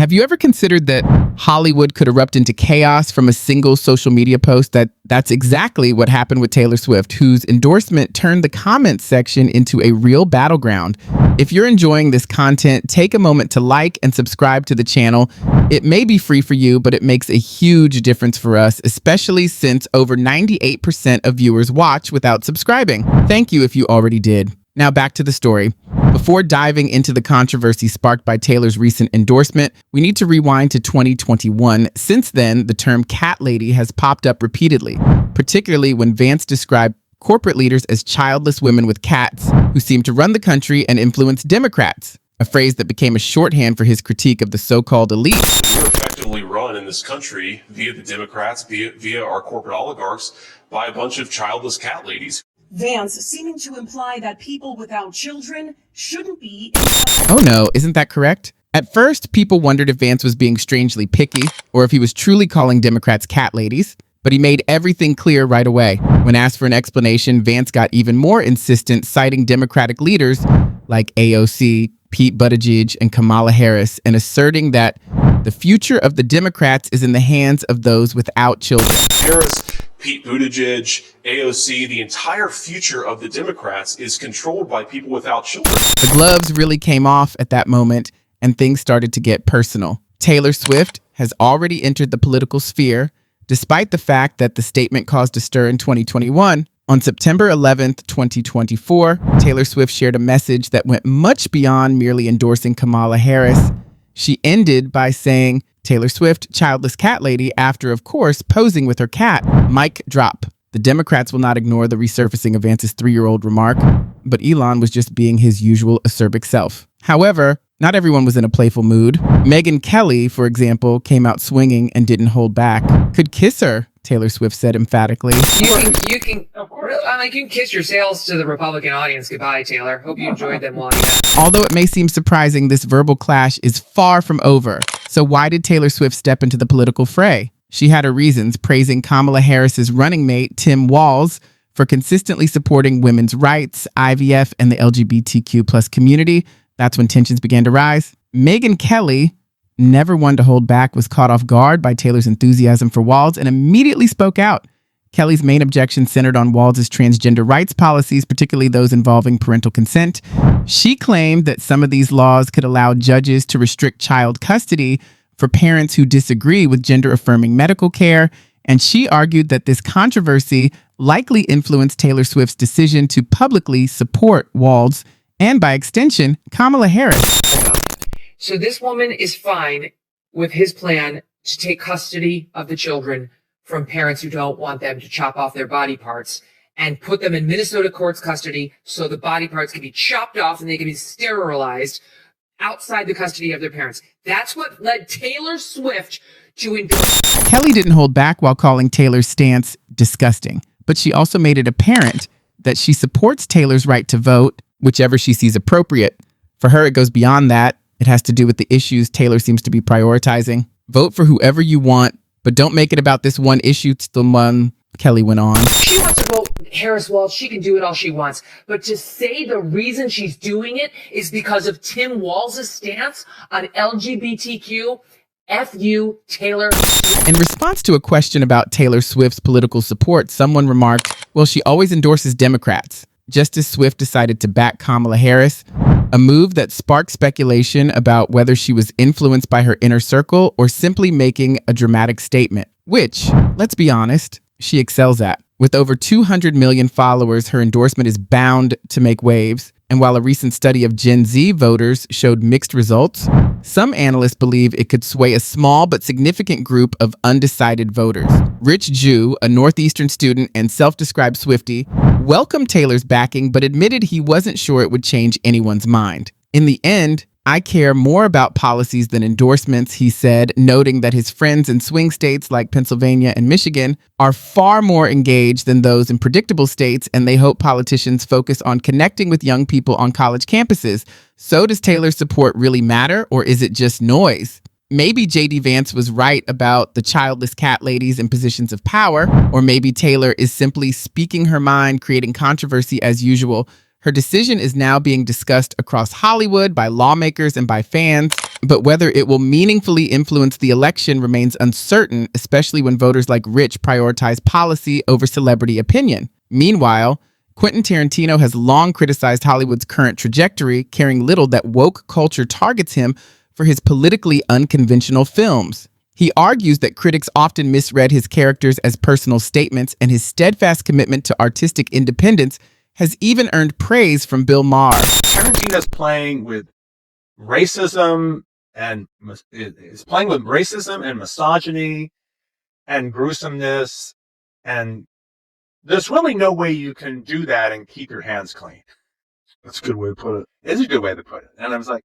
Have you ever considered that Hollywood could erupt into chaos from a single social media post? That's exactly what happened with Taylor Swift, whose endorsement turned the comments section into a real battleground. If you're enjoying this content, take a moment to like and subscribe to the channel. It may be free for you, but it makes a huge difference for us, especially since over 98% of viewers watch without subscribing. Thank you if you already did. Now back to the story. Before diving into the controversy sparked by Taylor's recent endorsement, we need to rewind to 2021. Since then, the term cat lady has popped up repeatedly, particularly when Vance described corporate leaders as childless women with cats who seem to run the country and influence Democrats, a phrase that became a shorthand for his critique of the so-called elite. We're effectively run in this country via the Democrats, via our corporate oligarchs, by a bunch of childless cat ladies. Vance seeming to imply that people without children shouldn't be. Oh no, isn't that correct? At first, people wondered if Vance was being strangely picky or if he was truly calling Democrats cat ladies, but he made everything clear right away. When asked for an explanation, Vance got even more insistent, citing Democratic leaders like AOC, Pete Buttigieg, and Kamala Harris, and asserting that the future of the Democrats is in the hands of those without children. Harris, Pete Buttigieg, AOC, the entire future of the Democrats is controlled by people without children. The gloves really came off at that moment, and things started to get personal. Taylor Swift has already entered the political sphere, despite the fact that the statement caused a stir in 2021. On September 11th, 2024, Taylor Swift shared a message that went much beyond merely endorsing Kamala Harris. She ended by saying, "Taylor Swift, childless cat lady," after, of course, posing with her cat. Mic drop. The Democrats will not ignore the resurfacing of Vance's 3-year-old remark, but Elon was just being his usual acerbic self. However, not everyone was in a playful mood. Megyn Kelly, for example, came out swinging and didn't hold back. "Could kiss her," Taylor Swift said emphatically. You can, you can kiss your sales to the Republican audience goodbye, Taylor. Hope you enjoyed them while you had. Although it may seem surprising, this verbal clash is far from over. So why did Taylor Swift step into the political fray? She had her reasons, praising Kamala Harris's running mate, Tim Walz, for consistently supporting women's rights, IVF, and the LGBTQ+ community. That's when tensions began to rise. Megyn Kelly, never one to hold back, was caught off guard by Taylor's enthusiasm for Walz and immediately spoke out. Kelly's main objection centered on Walz's transgender rights policies, particularly those involving parental consent. She claimed that some of these laws could allow judges to restrict child custody for parents who disagree with gender-affirming medical care, and she argued that this controversy likely influenced Taylor Swift's decision to publicly support Walz and, by extension, Kamala Harris. So this woman is fine with his plan to take custody of the children from parents who don't want them to chop off their body parts and put them in Minnesota court's custody so the body parts can be chopped off and they can be sterilized outside the custody of their parents. That's what led Taylor Swift to endorse. Kelly didn't hold back while calling Taylor's stance disgusting, but she also made it apparent that she supports Taylor's right to vote, whichever she sees appropriate. For her, it goes beyond that. It has to do with the issues Taylor seems to be prioritizing. Vote for whoever you want, but don't make it about this one issue, Kelly went on. She wants to vote Harris Walz. She can do it all she wants. But to say the reason she's doing it is because of Tim Walz's stance on LGBTQ, F you, Taylor. In response to a question about Taylor Swift's political support, someone remarked, "Well, she always endorses Democrats." Just as Swift decided to back Kamala Harris, a move that sparked speculation about whether she was influenced by her inner circle or simply making a dramatic statement, which, let's be honest, she excels at. With over 200 million followers, her endorsement is bound to make waves. And while a recent study of Gen Z voters showed mixed results, some analysts believe it could sway a small but significant group of undecided voters. Rich Jew, a Northeastern student and self-described Swiftie, welcomed Taylor's backing but admitted he wasn't sure it would change anyone's mind. "In the end, I care more about policies than endorsements," he said, noting that his friends in swing states like Pennsylvania and Michigan are far more engaged than those in predictable states, and they hope politicians focus on connecting with young people on college campuses. So does Taylor's support really matter, or is it just noise? Maybe J.D. Vance was right about the childless cat ladies in positions of power, or maybe Taylor is simply speaking her mind, creating controversy as usual. Her decision is now being discussed across Hollywood by lawmakers and by fans, but whether it will meaningfully influence the election remains uncertain, especially when voters like Rich prioritize policy over celebrity opinion. Meanwhile, Quentin Tarantino has long criticized Hollywood's current trajectory, caring little that woke culture targets him for his politically unconventional films. He argues that critics often misread his characters as personal statements, and his steadfast commitment to artistic independence has even earned praise from Bill Maher. Tarantino's playing with racism and misogyny and gruesomeness, and there's really no way you can do that and keep your hands clean. That's a good way to put it. It's a good way to put it. And I was like,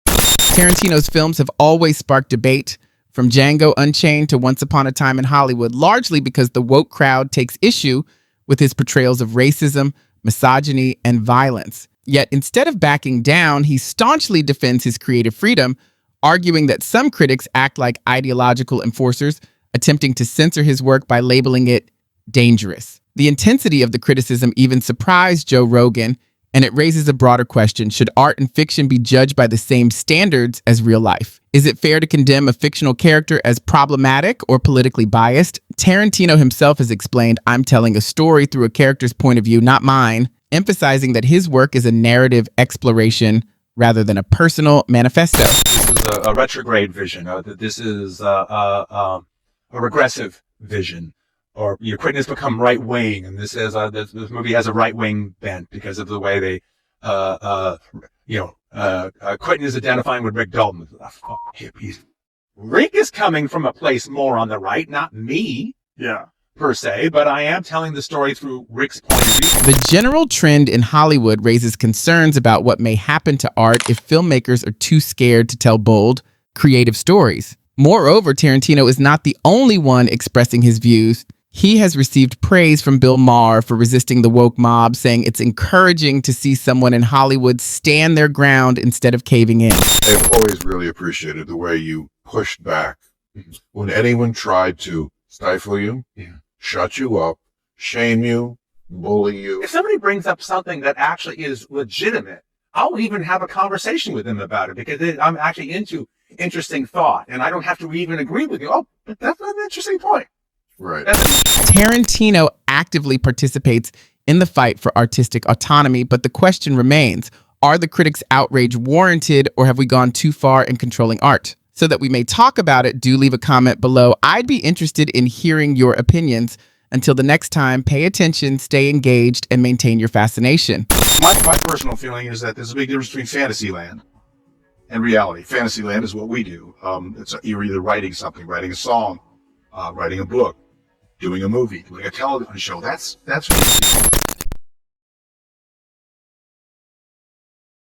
Tarantino's films have always sparked debate, from Django Unchained to Once Upon a Time in Hollywood, largely because the woke crowd takes issue with his portrayals of racism, misogyny, and violence. Yet instead of backing down, he staunchly defends his creative freedom, arguing that some critics act like ideological enforcers, attempting to censor his work by labeling it dangerous. The intensity of the criticism even surprised Joe Rogan, and it raises a broader question: should art and fiction be judged by the same standards as real life? Is it fair to condemn a fictional character as problematic or politically biased? Tarantino himself has explained, "I'm telling a story through a character's point of view, not mine," emphasizing that his work is a narrative exploration rather than a personal manifesto. this is a retrograde vision. This is a regressive vision. Or Quentin has become right wing, and this movie has a right wing bent because of the way they, Quentin is identifying with Rick Dalton. Fuck hippies. Rick is coming from a place more on the right, not me, per se, but I am telling the story through Rick's point of view. The general trend in Hollywood raises concerns about what may happen to art if filmmakers are too scared to tell bold, creative stories. Moreover, Tarantino is not the only one expressing his views. He has received praise from Bill Maher for resisting the woke mob, saying it's encouraging to see someone in Hollywood stand their ground instead of caving in. I've always really appreciated the way you pushed back when anyone tried to stifle you, shut you up, shame you, bully you. If somebody brings up something that actually is legitimate, I'll even have a conversation with them about it because I'm actually into interesting thought, and I don't have to even agree with you. Oh, but that's an interesting point. Right. Tarantino actively participates in the fight for artistic autonomy, but the question remains, are the critics' outrage warranted, or have we gone too far in controlling art? So that we may talk about it, do leave a comment below. I'd be interested in hearing your opinions. Until the next time, pay attention, stay engaged, and maintain your fascination. My personal feeling is that there's a big difference between Fantasyland and reality. Fantasyland is what we do. You're either writing something, writing a song, writing a book, doing a movie, doing a television show. That's what